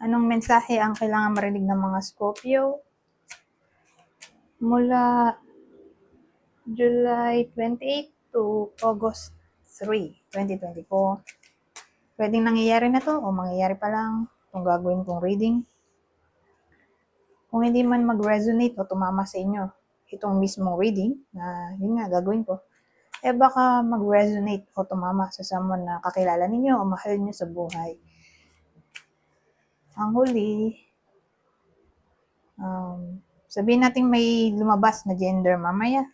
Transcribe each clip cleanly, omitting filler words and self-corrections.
Anong mensahe ang kailangan marinig ng mga Scorpio mula July 28 to August 3, 2024? Pwedeng nangyayari na to o mangyayari pa lang itong gagawin kong reading. Kung hindi man mag-resonate o tumama sa inyo itong mismong reading na yun nga gagawin ko, baka mag-resonate o tumama sa someone na kakilala ninyo o mahal nyo sa buhay. Ang huli, sabihin natin may lumabas na gender mamaya.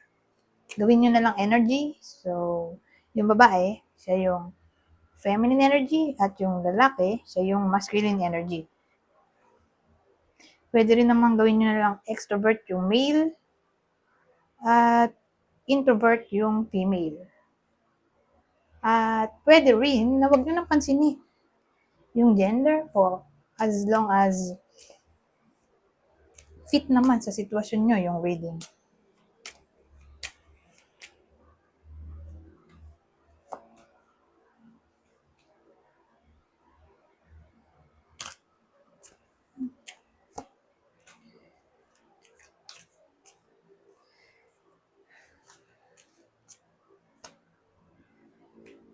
Gawin nyo na lang energy. So, yung babae, siya yung feminine energy at yung lalaki, siya yung masculine energy. Pwede rin naman gawin nyo na lang extrovert yung male at introvert yung female. At pwede rin na wag nyo nang pansinin yung gender for as long as fit naman sa sitwasyon nyo yung reading.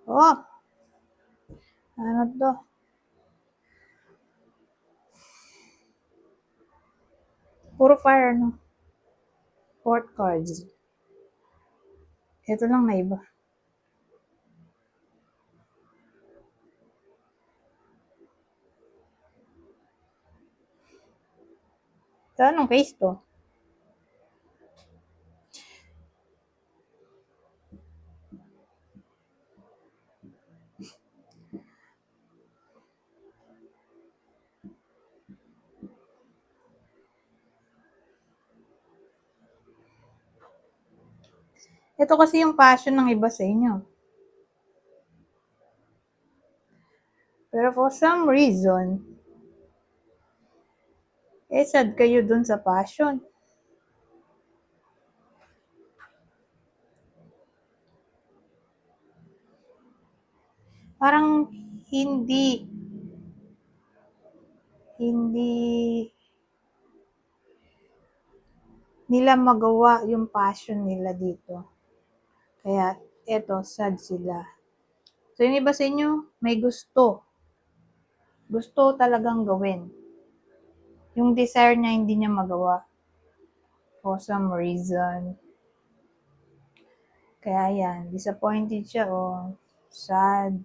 Oh! Ano to? Puro fire, no? 4 cards. Ito lang na iba. So, anong case to? Ito kasi yung passion ng iba sa inyo. Pero for some reason, sad kayo dun sa passion. Parang hindi nila magawa yung passion nila dito. Kaya, eto, sad sila. So, yung iba sa inyo, may gusto. Gusto talagang gawin. Yung desire niya, hindi niya magawa. For some reason. Kaya yan, disappointed siya o sad.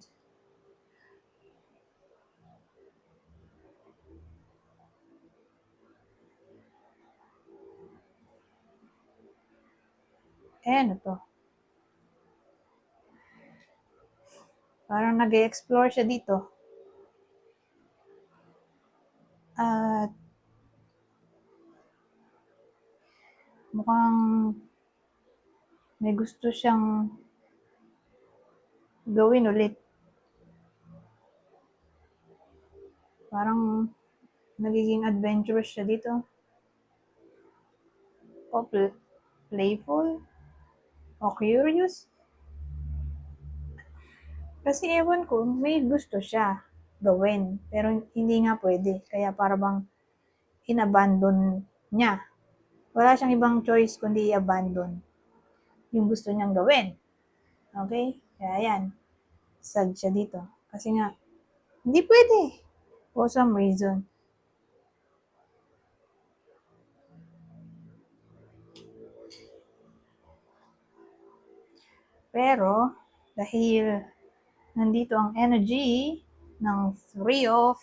Ano to? Parang nag-explore siya dito. At mukhang may gusto siyang gawin ulit. Parang nagiging adventurous siya dito. O playful? O curious? Kasi ewan ko, may gusto siya gawin. Pero hindi nga pwede. Kaya para bang inabandon niya. Wala siyang ibang choice kundi i-abandon yung gusto niyang gawin. Okay? Kaya yan. Sad siya dito. Kasi nga, hindi pwede. For some reason. Pero, dahil nandito ang energy ng 3 of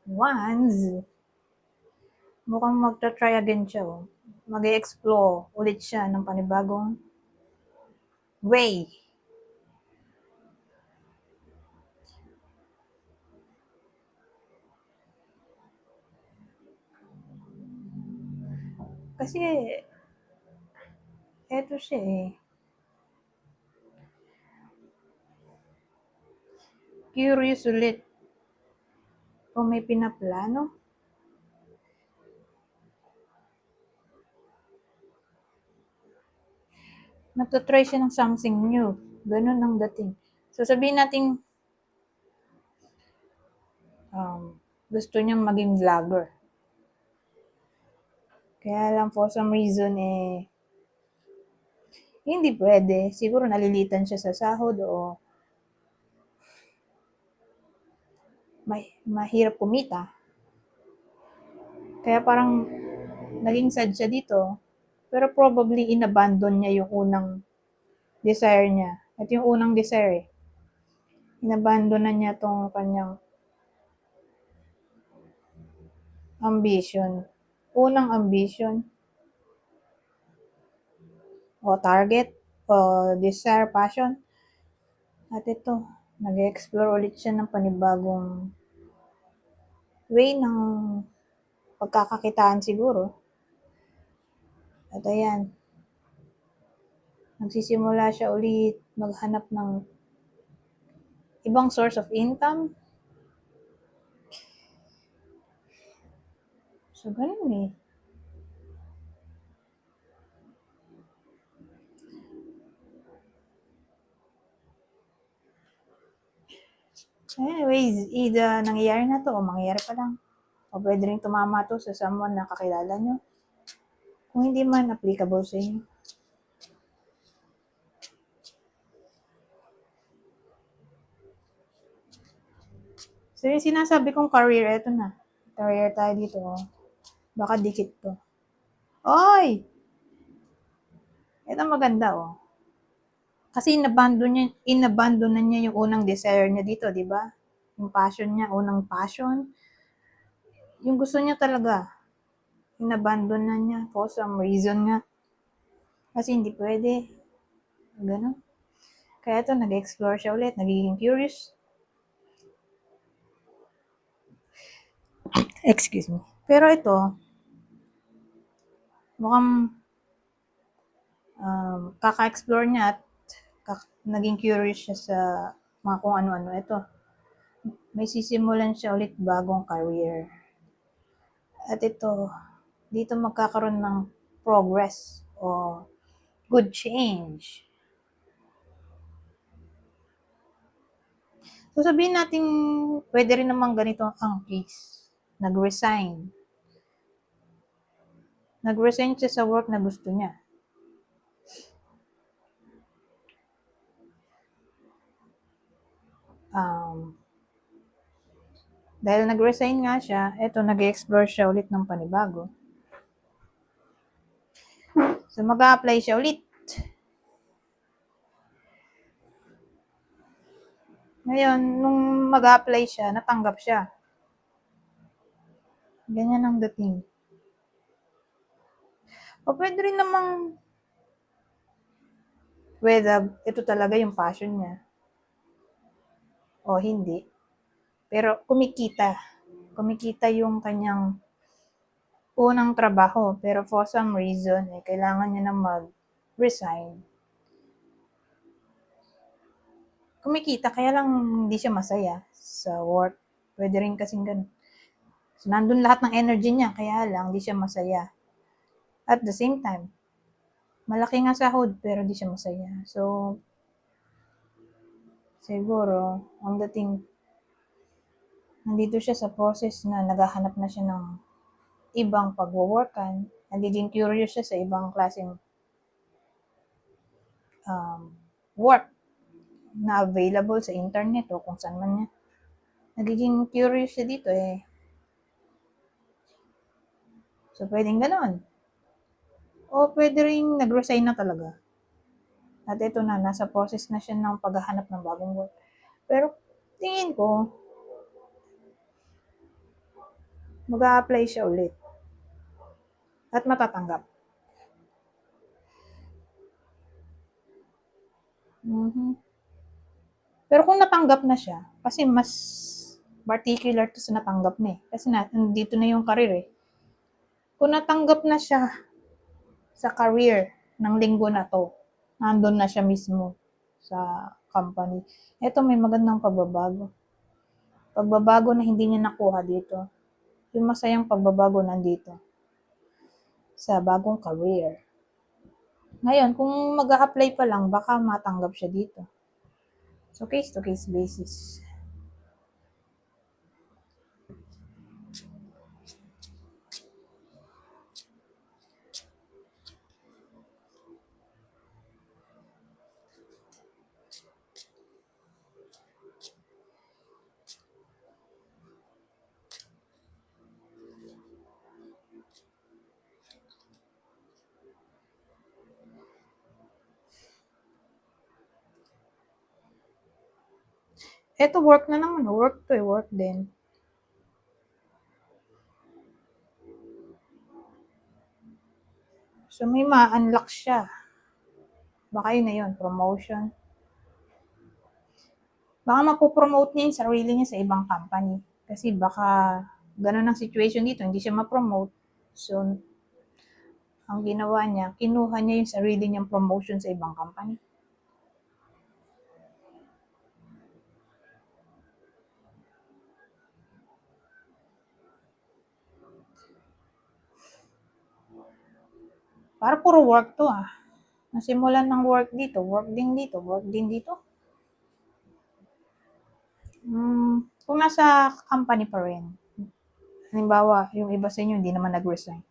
Wands, mukhang magta-try again siya. Mag-explore ulit siya ng panibagong way. Kasi, eto siya eh. Curious ulit. Kung may pinaplano. Nagtatry siya ng something new. Ganun ang dating. So, sabihin natin, gusto niyang maging vlogger. Kaya lang for some reason hindi pwede. Siguro nalilitan siya sa sahod o mahirap kumita. Kaya parang naging sad siya dito. Pero probably inabandon niya yung unang desire niya. At yung unang desire inabandon na niya tong kanyang ambition. Unang ambition o target o desire, passion. At ito, nag-explore ulit siya ng panibagong way ng pagkakakitaan siguro. At ayan, nagsisimula siya ulit maghanap ng ibang source of income. So, ganun eh. Anyways, either nangyayari na to o mangyayari pa lang. O pwede rin tumama to sa someone na kakilala nyo. Kung hindi man applicable sa inyo. So, yung sinasabi kong career, eto na. Career tayo dito. Baka dikit to. Oy! Ito maganda, oh. Kasi inabandon na niya yung unang desire niya dito, di ba? Yung passion niya, unang passion. Yung gusto niya talaga. Inabandon na niya for some reason nga. Kasi hindi pwede. Ganun. Kaya ito, nag-explore siya ulit. Nagiging curious. Excuse me. Pero ito, mukhang kaka-explore niya at naging curious siya sa mga kung ano-ano. Ito, may sisimulan siya ulit bagong career. At ito, dito magkakaroon ng progress o good change. So sabihin natin, pwede rin naman ganito ang case. Nag-resign. Nag-resign siya sa work na gusto niya. Dahil nag-resign nga siya, eto, nag-explore siya ulit ng panibago. So, mag-a-apply siya ulit. Ngayon, nung mag-a-apply siya, natanggap siya. Ganyan ang dating. O pwede rin namang whether ito talaga yung passion niya o hindi. Pero kumikita. Kumikita yung kanyang unang trabaho. Pero for some reason, kailangan niya na mag-resign. Kumikita, kaya lang hindi siya masaya sa work. Pwede rin kasing ganun. So, nandun lahat ng energy niya, kaya lang hindi siya masaya. At the same time, malaki nga sahod, pero hindi siya masaya. So, siguro, ang dating, nandito siya sa process na naghahanap na siya ng ibang pagwo-workan, nagiging curious siya sa ibang klaseng work na available sa internet o kung saan man niya. Nagiging curious siya dito eh. So, pwedeng ganon. O pwede rin nag-resign na talaga. At ito na, nasa process na siya ng paghahanap ng bagong work. Pero, tingin ko, mag-a-apply siya ulit. At matatanggap. Pero kung natanggap na siya, kasi mas particular to sa natanggap na eh. Kasi nandito na yung career eh. Kung natanggap na siya sa career ng linggo na to, nandun na siya mismo sa company. Ito may magandang pagbabago. Pagbabago na hindi niya nakuha dito. Yung masayang pagbabago nandito sa bagong career. Ngayon, kung mag-a-apply pa lang, baka matanggap siya dito. So, case-to-case basis. Eto work na naman, work to work din. So may ma-unlock siya. Baka yun na yun, promotion. Baka mapopromote niya yung sarili niya sa ibang company. Kasi baka ganun ang situation dito, hindi siya ma-promote. So, ang ginawa niya, kinuha niya yung sarili niyang promotion sa ibang company. Para puro work to ah. Nasimulan ng work dito, work din dito, work din dito. Kung nasa company pa rin, halimbawa, yung iba sa inyo hindi naman nag-resign.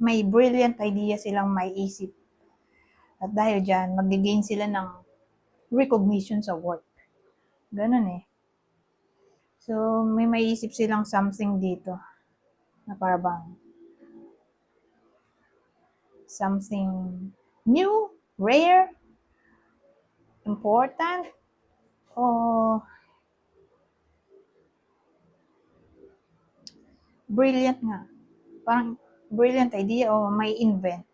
May brilliant idea silang may isip. At dahil dyan, mag-gain sila ng recognition sa work. Ganun eh. So, may maiisip silang something dito na parang something new, rare, important, o brilliant nga. Parang brilliant idea o may invent.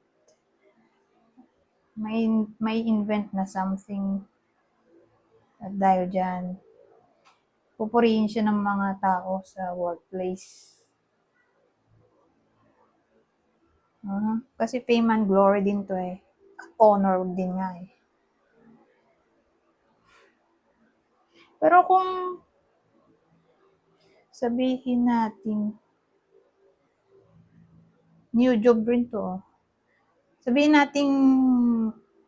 May invent na something at dahil dyan, pupurihin siya ng mga tao sa workplace. Kasi fame and glory din to eh. Honor din nga eh. Pero kung sabihin natin, new job rin to. Sabihin natin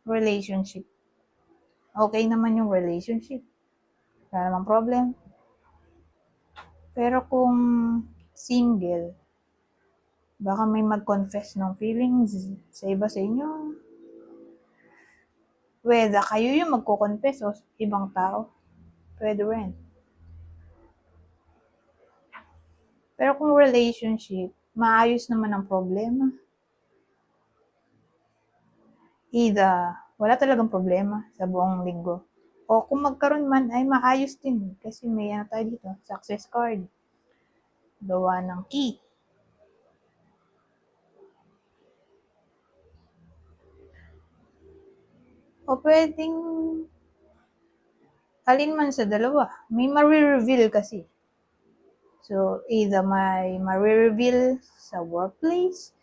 relationship. Okay naman yung relationship. Wala namang problem. Pero kung single, baka may mag-confess ng feelings sa iba sa inyo. Whether kayo yung magko-confess o ibang tao, pwede rin. Pero kung relationship, maayos naman ang problema. Either wala talagang problema sa buong linggo. O kung magkaroon man, ay maayos din. Kasi may ano tayo dito, success card. Gawa ng key. O pwedeng alin man sa dalawa. May ma-reveal kasi. So, either may ma-reveal sa workplace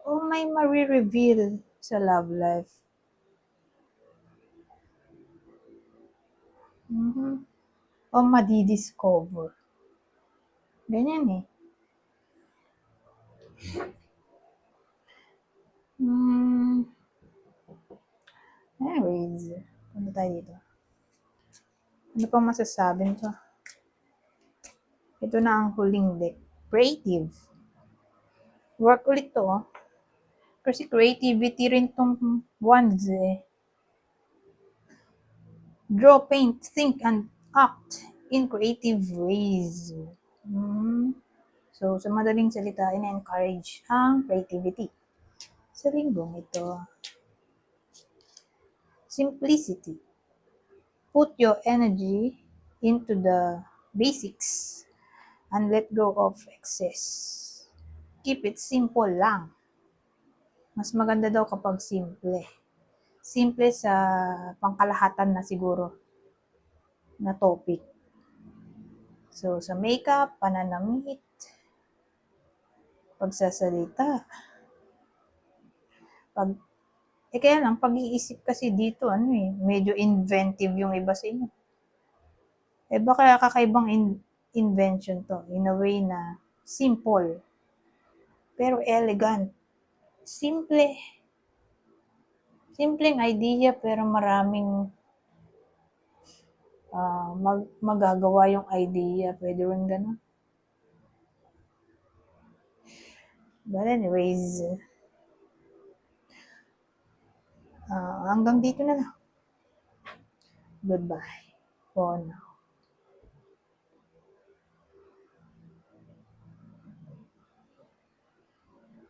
o may ma-reveal sa love life. O madi-discover. Ganyan eh. Anyways, punta tayo dito. Ano pang masasabi nito? Ito na ang huling deck. Creative. Work ulit to. Kasi creativity rin tong wands eh. Draw, paint, think, and act in creative ways. So, sa madaling salita, ina-encourage ang creativity. Sa linggong ito, simplicity. Put your energy into the basics and let go of excess. Keep it simple lang. Mas maganda daw kapag simple. Simple sa pangkalahatan na siguro na topic. So, sa makeup, pananamit, pagsasalita. Kaya lang, pag-iisip kasi dito, medyo inventive yung iba sa inyo. Baka kakaibang invention to, in a way na simple, pero elegant. Simple. Simpleng idea, pero maraming magagawa yung idea. Pwede rin ganun. But anyways, hanggang dito na lang. Goodbye for now.